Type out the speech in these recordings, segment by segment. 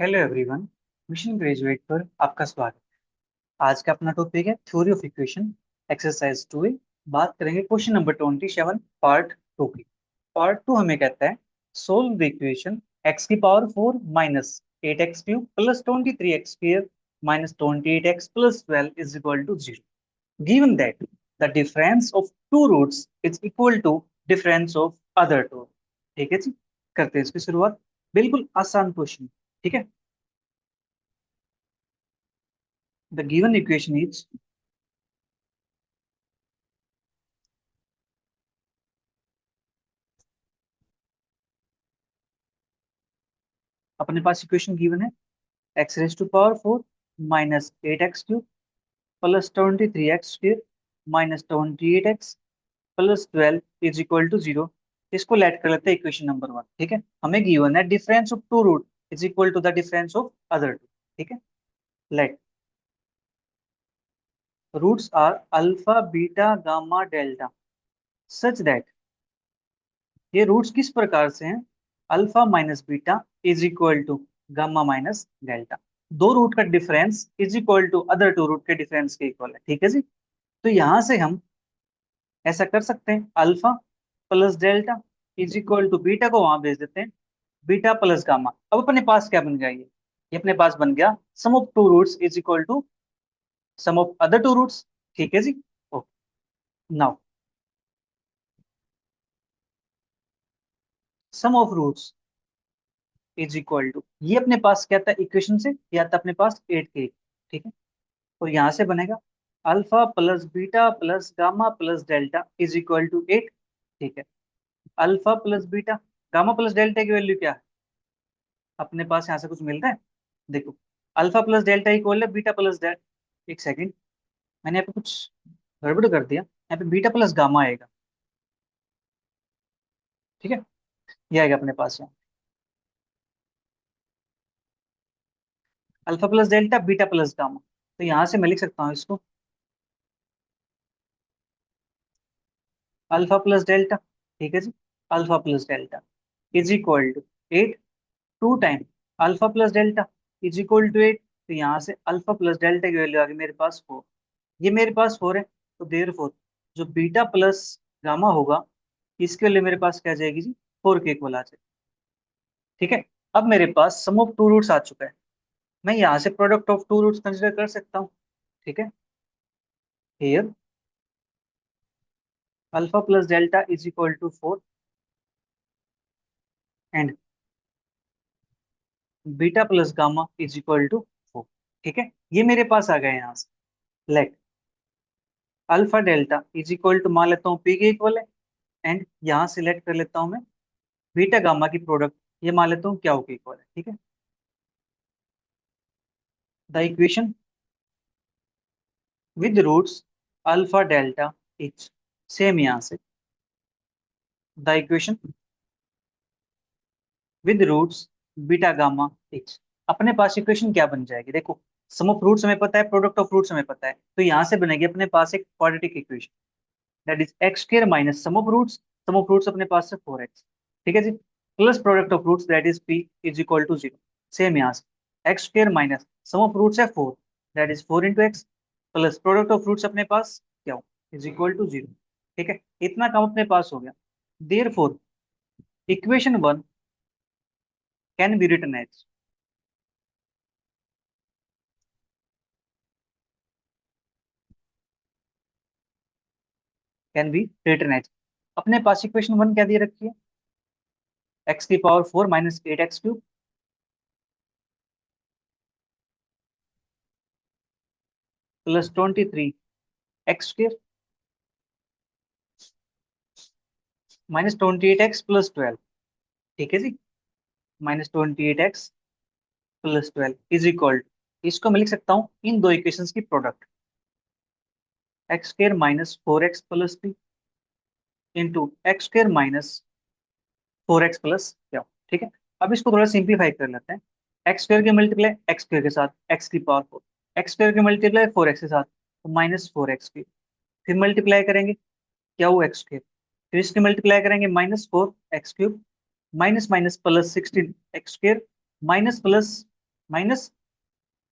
Hello everyone. Mission graduate पर आपका स्वागत है। आज का अपना टॉपिक है थ्योरी ऑफ इक्वेशन, एक्सरसाइज 2 ए। बात करेंगे क्वेश्चन नंबर 27 पार्ट 2 की। पार्ट 2 हमें कहता है सोल्व द इक्वेशन x की power 4 minus 8x cube plus 23x square minus 28x plus 12 is equal to 0 given that the difference of two roots is equal to difference of other two. ठीक है जी, करते हैं इसकी शुरुआत। बिल्कुल आसान question. ठीक है। The given equation is अपने पास इक्वेशन गिवन है x raise to power 4 minus 8x cube plus 23x square minus 28x plus 12 is equal to 0। इसको लेट कर लेते हैं इक्वेशन नंबर 1। ठीक है। हमें गिवन है difference of two root is equal to the difference of other two. ठीक है। Let roots are alpha beta gamma delta such that ये रूट्स किस प्रकार से हैं, alpha minus beta is equal to gamma minus delta. दो रूट का difference is equal to other two root के डिफरेंस के इक्वल है। ठीक है जी। तो यहां से हम ऐसा कर सकते हैं, alpha plus delta is equal to beta को वहां भेज देते हैं, बीटा प्लस गामा। अब अपने पास क्या बन गया, ये अपने पास बन गया sum of two roots is equal to sum of other two roots. ठीक है जी। Okay. Now sum of roots is equal to, ये अपने पास क्या था इक्वेशन से, ये आता अपने पास 8 के। ठीक है। और यहां से बनेगा alpha plus beta plus gamma plus delta is equal to 8। ठीक है। Alpha plus beta gamma plus delta की वैल्यू क्या है, अपने पास यहाँ से कुछ मिल रहा है। देखो, अल्फा प्लस डेल्टा इक्वल है बीटा प्लस डेल्टा। एक सेकेंड, मैंने यहाँ पे कुछ गड़बड़ कर दिया। यहाँ पे बीटा प्लस गामा आएगा। ठीक है। ये आएगा अपने पास यहाँ alpha plus delta beta plus gamma. तो यहाँ से मैं लिख सकता हूँ इसको अल्फा प्लस डेल्टा। ठीक है जी। Alpha plus delta is equal to 8 two time alpha plus delta is equal to 8। तो यहाँ से अल्फा प्लस डेल्टा की वैल्यू आ गई मेरे पास 4। ये मेरे पास 4 है, तो देर फोर जो बीटा प्लस गामा होगा इसके वैल्यू मेरे पास क्या आ जाएगी जी, 4 के इक्वल आ जाएगी। ठीक है। अब मेरे पास सम ऑफ टू रूट्स आ चुका है, मैं यहाँ से product of two roots consider कर सकता हूँ। ठीक है। Here alpha plus delta is equal to 4 and beta plus gamma is equal to 4। ठीक है। ये मेरे पास आ गए यहाँ से। Let alpha delta is equal to मान लेता हूँ पी के इक्वल है, एंड यहाँ सिलेक्ट कर लेता हूँ मैं बीटा गामा की प्रोडक्ट, ये मान लेता हूँ क्या के इक्वल है। ठीक है। The equation with roots alpha delta is, same यहाँ से the equation with roots beta gamma is. अपने पास इक्वेशन क्या बन जाएगी, देखो सम ऑफ रूट्स हमें पता है, प्रोडक्ट ऑफ रूट्स हमें पता है, तो यहाँ से बनेगी अपने पास एक quadratic equation that is x square minus sum of roots, sum of roots अपने पास है 4x। ठीक है जी। Plus product of roots that is p is equal to 0। Same यहाँ से x square minus sum of roots है 4 that is 4 into x plus product of roots अपने पास क्या हो इज इक्वल टू 0। ठीक है। इतना काम अपने पास हो गया। Therefore equation 1 can be written as, can be written as. अपने पास इक्वेशन 1 क्या दिए रखी है, एक्स की power 4 minus 8x cube plus 23x square minus 28x plus 12। ठीक है जी। Minus 28x plus 12 is equal, इसको मैं लिख सकता हूँ इन दो इक्वेशंस की product, x square minus 4x plus 3 into x square minus 4x plus क्या। ठीक है। अब इसको थोड़ा सिंप्लीफाई कर लेते हैं। एक्स स्क्र के मल्टीप्लाई एक्स स्क्र के साथ एक्स की पावर 4, एक्स स्क्र के मल्टीप्लाई 4x के साथ तो माइनस 4x की, फिर मल्टीप्लाई करेंगे क्या वो एक्स स्क्र, फिर इसके मल्टीप्लाई करेंगे minus 4x cube minus minus plus 16x square minus plus minus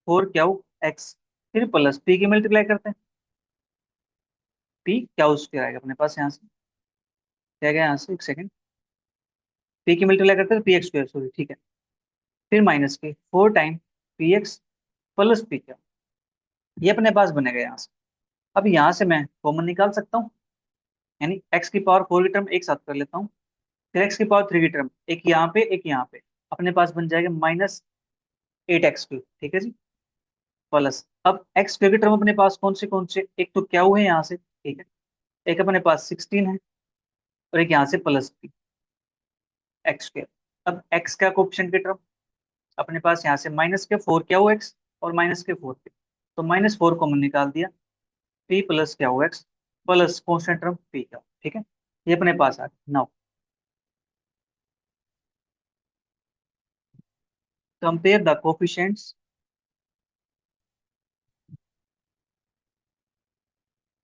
4 Q x, फिर प्लस पी की मल्टीप्लाई करते हैं, पी क्यू स्क्वायर आएगा अपने पास यहाँ से, क्या गया यहाँ से, एक सेकंड, पी की मल्टीप्लाई करते हैं पी एक्स स्क्वायर, सॉरी, ठीक है, फिर माइनस के 4 time P x plus P Q, ये अपने पास बनेगा यहाँ से। अब यहाँ से मैं कॉमन निकाल सकता हूँ, यानी x की पावर 4 की टर्म एक साथ कर लेता हूँ, फिर x की पावर 3 की टर्म, एक यहाँ पे एक यहाँ पे, अपने पास बन जाएगा -8x क्यूब, ठीक है जी, प्लस अब एक्स स्क्वायर की टर्म अपने पास कौन से, एक तो क्या हुआ है यहाँ से, ठीक है, एक अपने पास 16 है, और एक यहाँ से प्लस एक्स स्क्वायर। अब एक्स का कोएफिशिएंट की टर्म अपने पास यहाँ से माइनस के 4 क्या हुआ एक्स, और माइनस के 4 के, तो -4 कॉमन निकाल दिया, पी प्लस क्या हुआ x plus constant term p का, ठीक है, ये अपने पास आ गया। Now compare the coefficients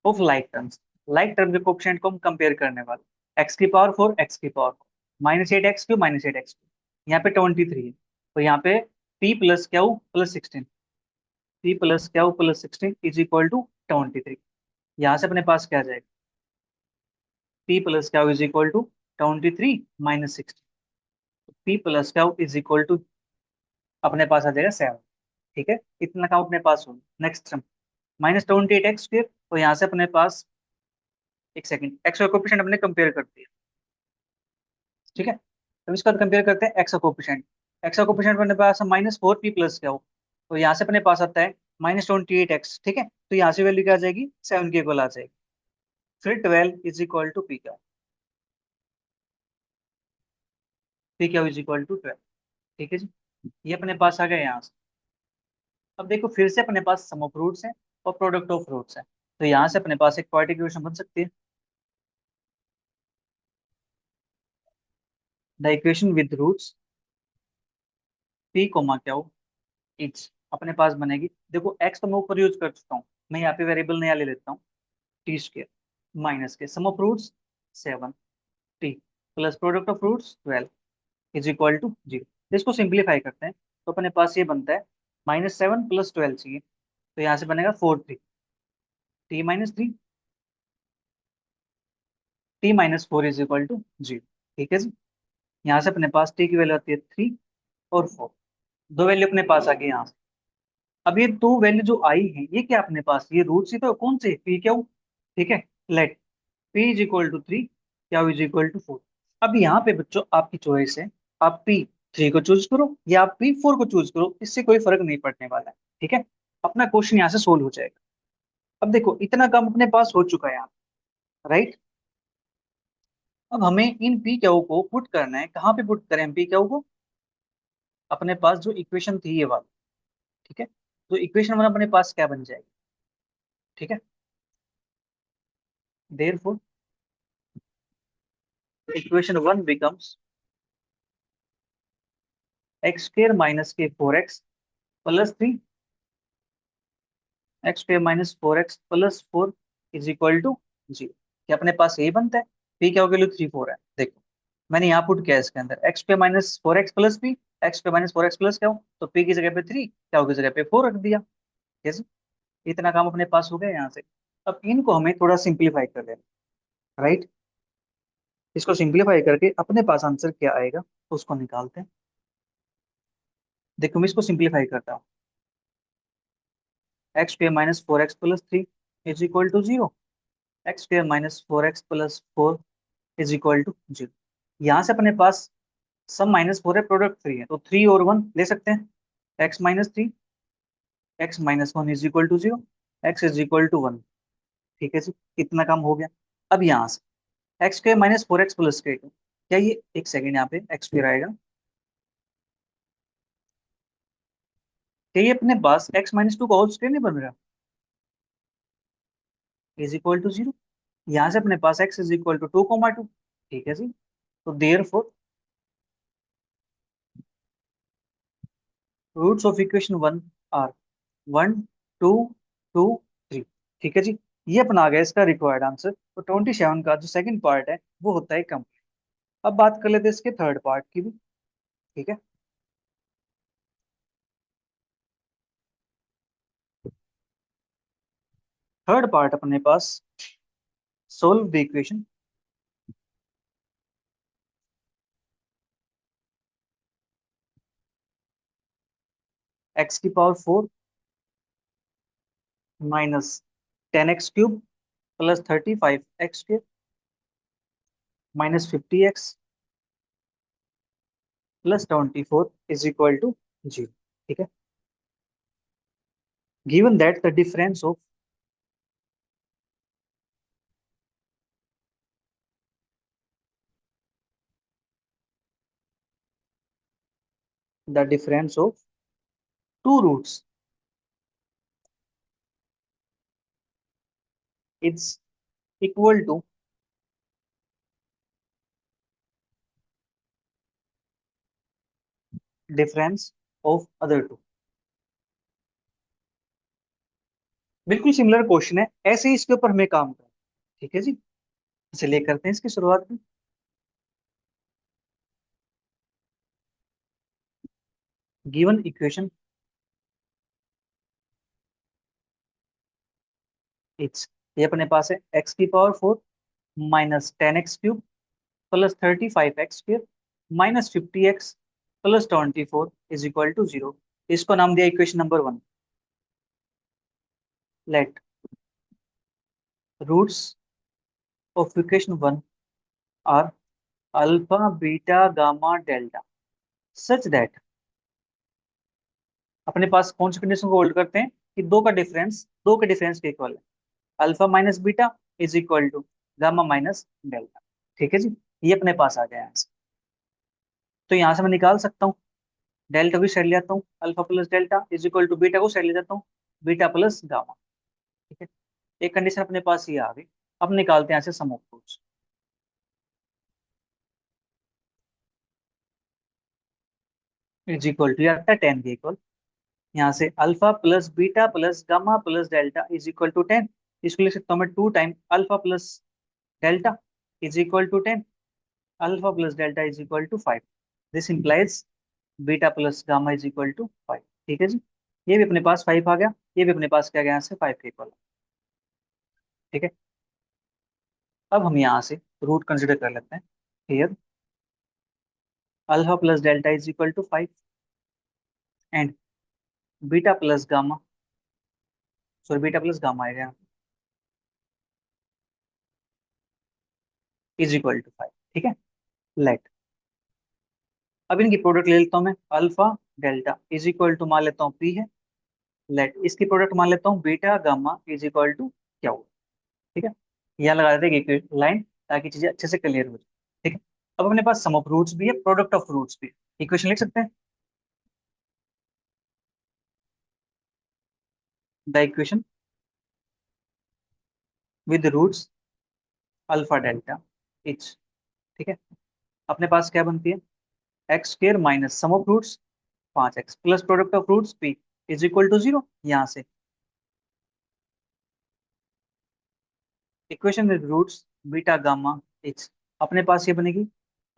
of like terms, like term के कोफिशिएंट को हम कंपेयर करने वाले, x की पावर 4 x की power 4, -8x cube -8x cube, यहाँ पे 23 है, तो यहाँ पे p plus q plus 16, p plus q plus 16 is equal to 23, यहाँ से अपने पास क्या आ जाएगा, p plus q is equal to 23 minus 16, p plus q is equal to अपने पास आ जाएगा 7, ठीक है, इतना काम अपने पास होगा। नेक्स्ट हम -28x स्क्वायर, तो यहाँ से अपने पास, एक सेकंड, एक्स का कोएफिशिएंट हमने कंपेयर कर दिया, ठीक है, अब इसका कंपेयर करते हैं एक्स का कोएफिशिएंट, एक्स का कोएफिशिएंट अपने पास -4p प्लस क्या हो, तो यहाँ से अपने पास आता है -28x, ठीक है, तो यहाँ से वैल्यू क्या आ जाएगी, 7 के इक्वल आ जाएगी, फिर 12 इज इक्वल टू पी क्या इज इक्वल टू 12, ठीक है जी, ये अपने पास आ गया यहाँ से। अब देखो फिर से अपने पास सम ऑफ रूट्स है और प्रोडक्ट ऑफ रूट्स है, तो यहाँ से अपने पास एक क्वाड्रेटिक इक्वेशन बन सकती है, the equation with roots p comma क्या हो इच, अपने पास बनेगी, देखो एक्स तो मैं ऊपर यूज कर चुका हूँ, मैं यहाँ पे वेरिएबल नया ले लेता हूँ, टी स्क्वायर माइनस के sum of roots 7 t plus product of roots 12 is equal to 0, इसको सिंप्लीफाई करते हैं, तो अपने पास ये बनता है -7 प्लस 12 चाहिए, तो यहाँ से बनेगा 4 3 टी-3, टी-4 इज इक्वल टू 0, ठीक है जी, यहाँ से अपने पास टी की वैल्यू आती है 3 और 4, दो वैल्यू अपने पास आ गई यहाँ से। अब ये दो वैल्यू जो आई है ये क्या अपने पास, ये रूट ही तो कौन से, पी क्यू, ठीक है, let p is equal to 3 q is equal to 4। अब यहाँ पे बच्चों आपकी चॉइस है, आप P3 को चूज करो या आप P4 को चूज करो, इससे कोई फर्क नहीं पड़ने वाला है, ठीक है, अपना क्वेश्चन यहाँ से सोल्व हो जाएगा। अब देखो इतना काम अपने पास हो चुका है यहाँ, राइट, अब हमें इन पी क्यू को पुट करना है, कहाँ पे पुट करें पी क्यू को, अपने पास जो इक्वेशन थी ये वाली, ठीक है, तो इक्वेशन वन अपने पास क्या बन जाएगी, ठीक है, therefore equation one becomes x² minus के 4x plus 3, x² minus 4x plus 4 is equal to 0, क्या अपने पास यही बनता है, पी क्या वैल्यू 3 4 है, देखो मैंने यहाँ पुट किया है इसके अंदर x² minus 4x plus P, x² minus 4x plus क्या हो, तो p की जगह पे 3, क्या हो की जगह पे 4 रख दिया, कैसे, इतना काम अपने पास हो गया यहाँ से। अब इनको हमें थोड़ा सिंप्लीफाई कर लेना, राइट, इसको सिंप्लीफाई करके अपने पास आंसर क्या आएगा तो उसको निकालते हैं। देखो मैं इसको सिंप्लीफाई करता हूँ, x² minus 4x plus 3 is equal to 0, x² minus 4x plus 4 is equal to 0, यहाँ से अपने पास सम -4 है, प्रोडक्ट 3 है, तो 3 और 1 ले सकते हैं, x-3, x-1 is equal to 0, x is equal to 1, ठीक है जी, इतना काम हो गया। अब यहाँ से x² माइनस 4x प्लस के, क्या ये, एक सेकेंड, यहाँ पे x स्क्वायर आएगा, क्या ये अपने पास x-2 का होल स्क्वायर नहीं बन रहा, इज इक्वल टू 0, यहाँ से अपने पास x इज इक्वल टू 2 2, ठीक है जी, तो therefore roots of equation one are 1 2 2 3, ठीक है जी, ये अपना आ गया इसका रिक्वायर्ड आंसर, तो 27 का जो सेकंड पार्ट है वो होता है कंप्लीट। अब बात कर लेते हैं इसके थर्ड पार्ट की भी, ठीक है, थर्ड पार्ट अपने पास, solve the equation x⁴ minus 10x³ plus 35x² minus 50x plus 24 is equal to 0। ठीक है, given that the difference of two roots is equal to difference of other two. बिल्कुल similar question है, ऐसे ही इसके ऊपर हमें काम करना है। ठीक है जी, चलिए करते हैं इसकी शुरुआत में। गिवन इक्वेशन इट्स, ये अपने पास है x⁴ minus 10x³ plus 35x² minus 50x plus 24 is equal to 0। इसको नाम दिया equation number 1। Let roots of equation 1 are alpha beta gamma delta such that, अपने पास कौन सी कंडीशन को होल्ड करते हैं कि दो के डिफरेंस के इक्वल है। Alpha minus beta is equal to gamma minus delta. ठीक है जी, ये अपने पास आ गया आंसर। तो यहाँ से मैं निकाल सकता हूँ, डेल्टा भी साइड ले आता हूँ, alpha plus delta is equal to beta को साइड ले जाता हूँ, बीटा प्लस गामा। ठीक है, एक कंडीशन अपने पास ये आ गई। अब निकालते हैं यहाँ से sum of roots. Is equal to आता है 10 के इक्वल, यहाँ से alpha plus beta plus gamma plus delta is equal to 10। इसको लिख सकता हूँ मैं 2 time alpha plus delta is equal to 10, alpha plus delta is equal to 5। This implies beta plus gamma is equal to 5। ठीक है जी, ये भी अपने पास 5 आ गया, ये भी अपने पास क्या गया यहाँ से 5 के इक्वल। ठीक है, अब हम यहाँ से रूट कंसिडर कर लेते हैं। Here alpha plus delta is equal to 5 and beta plus gamma, sorry beta plus gamma आएगा इज इक्वल टू 5। ठीक है, लेट अब इनकी प्रोडक्ट ले लेता हूँ मैं, alpha delta is equal to मान लेता हूँ पी है, लेट इसकी प्रोडक्ट मान लेता हूँ beta gamma is equal to क्या होगा। ठीक है, यहाँ लगा देते हैं एक लाइन ताकि चीजें अच्छे से क्लियर हो जाए। ठीक है, अब अपने पास सम ऑफ रूट्स भी है, प्रोडक्ट ऑफ रूट्स भी है। इक्वेशन लिख सकते हैं, the equation with roots alpha delta each. ठीक है, अपने पास क्या बनती है, x² minus sum of roots 5x plus product of roots p is equal to 0। यहाँ से equation with roots beta gamma each, अपने पास ये बनेगी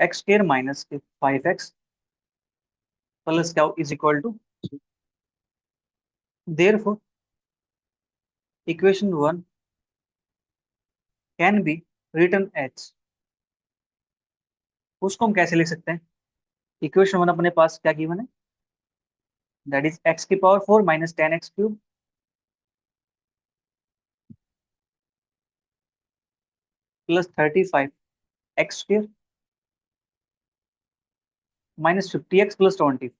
x² माइनस 5x प्लस क्या is equal to, therefore equation 1 can be written as, उसको हम कैसे लिख सकते हैं। इक्वेशन 1 अपने पास क्या गिवन है, that is x⁴ minus 10x³ plus 35x² minus 50x plus 20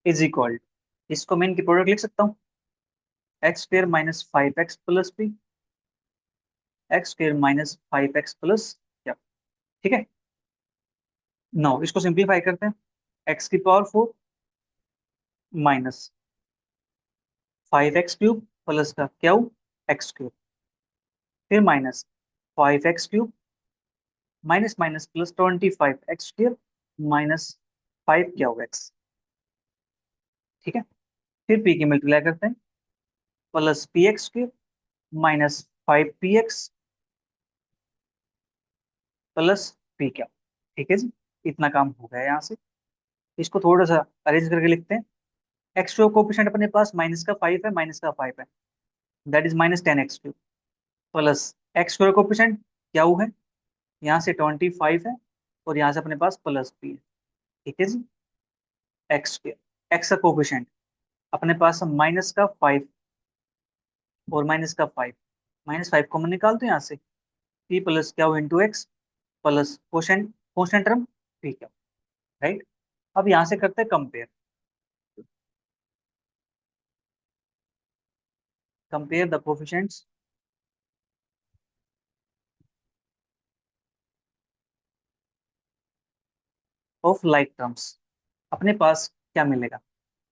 is equal, इसको मैं इनकी प्रोडक्ट लिख सकता हूँ, x² minus 5x plus p, x² minus 5x plus क्या। ठीक है, नौ इसको सिंप्लीफाई करते हैं, x⁴ माइनस 5x³ प्लस का क्या x², फिर minus 5x³ minus minus plus 25x² minus 5 क्या होगा x। ठीक है, फिर p की मल्टीप्लाई करते हैं, plus px² minus 5px plus p क्या। ठीक है जी, इतना काम हो गया यहाँ से। इसको थोड़ा सा अरेंज करके लिखते हैं, एक्स क्यूब कोफिशिएंट अपने पास माइनस का 5 है, माइनस का 5 है, that is -10 x cube, plus x square coefficient क्या हुआ है, यहाँ से 25 है और यहाँ से अपने पास प्लस भी है। ठीक है जी। एक्स स्क्वायर, एक्स का कोफिशिएंट अपने पास -5 और -5, -5 कॉमन निकाल दो यहाँ से, पी प्लस क्या हुआ into x plus quotient, quotient term P क्या, राइट। अब यहाँ से करते हैं compare, compare the coefficients of like terms. अपने पास क्या मिलेगा,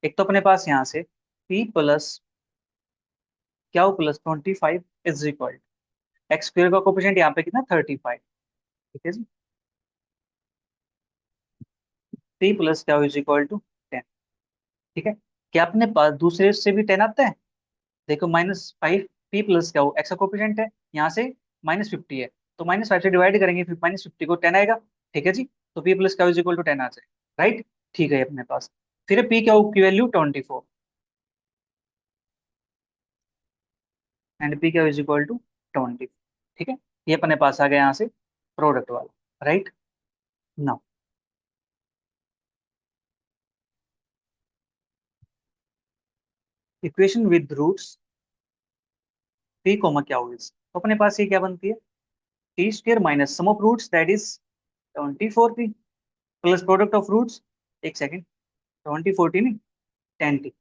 एक तो अपने पास यहाँ से पी प्लस क्या हो plus 25 is equal, x square का कोफिशिएंट यहाँ पे कितना 35। ठीक है जी। पी प्लस क्या हो इज इक्वल टू 10। ठीक है। क्या अपने पास दूसरे से भी 10 आता है, देखो -5, पी प्लस क्या हो एक्स का कोफिशिएंट है, यहाँ से -50 है, तो -5 से डिवाइड करेंगे फिर -50 को 10 आएगा। ठीक है जी। तो पी प्लस क्या इज इक्वल टू 10 आ जाए, राइट। ठीक है अपने पास, फिर पी क्या हो की वैल्यू 24 एंड पी क्या इज इक्वल टू 20। ठीक है। ये अपने पास आ गया यहाँ से प्रोडक्ट वाला, right. Now equation with roots p comma क्या होगी, तो अपने पास ये क्या बनती है, t square minus sum of roots that is 24 t plus product of roots, एक सेकेंड, 24 टी नहीं 10 टी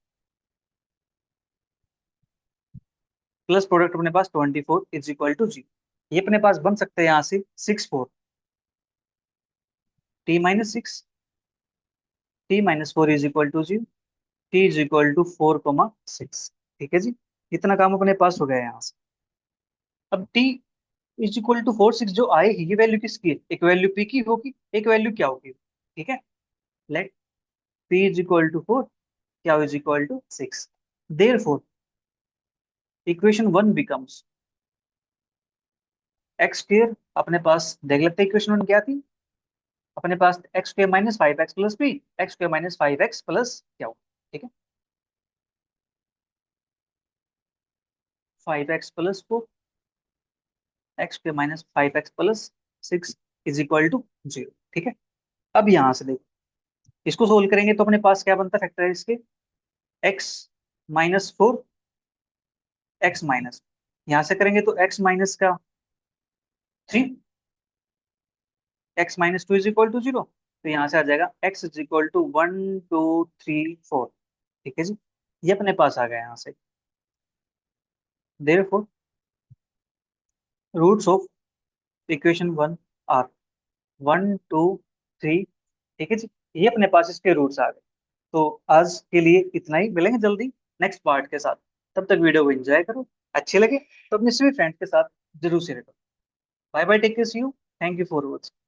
प्लस प्रोडक्ट अपने पास 24 इज इक्वल टू जी। ये अपने पास बन सकते हैं यहाँ से 6 4 टी-6, टी-4 इज इक्वल टू जी, टी इज इक्वल टू 4,6। ठीक है जी। इतना काम अपने पास हो गया है यहाँ से। अब टी इज इक्वल टू 4 6 जो आएगी ये वैल्यू किसकी है, एक वैल्यू पी की होगी, एक वैल्यू क्या होगी। ठीक है। Let p is equal to 4 q is equal to 6, therefore equation 1 becomes x square, अपने पास देख लेते हैं इक्वेशन 1 क्या थी, अपने पास x square -5x plus b, x square -5x plus क्या हो। ठीक है। 5x+4, x square -5x+6 is equal to 0। ठीक है। अब यहां से देखो, इसको सोल्व करेंगे तो अपने पास क्या बनता है फैक्टर इसके, x-4, एक्स माइनस, यहां से करेंगे तो x माइनस का 3, x-2 इज इक्वल टू 0, तो यहाँ से आ जाएगा x इज इक्वल टू 1 2 3 4। ठीक है जी। ये अपने पास आ गया यहाँ से, therefore roots of equation 1 are 1 2 3। ठीक है जी। ये अपने पास इसके रूट्स आ गए। तो आज के लिए इतना ही, मिलेंगे जल्दी नेक्स्ट पार्ट के साथ। तब तक वीडियो को एंजॉय करो, अच्छे लगे तो अपने सभी फ्रेंड्स के साथ जरूर शेयर करो। Bye bye, take care, see you, thank you for watching.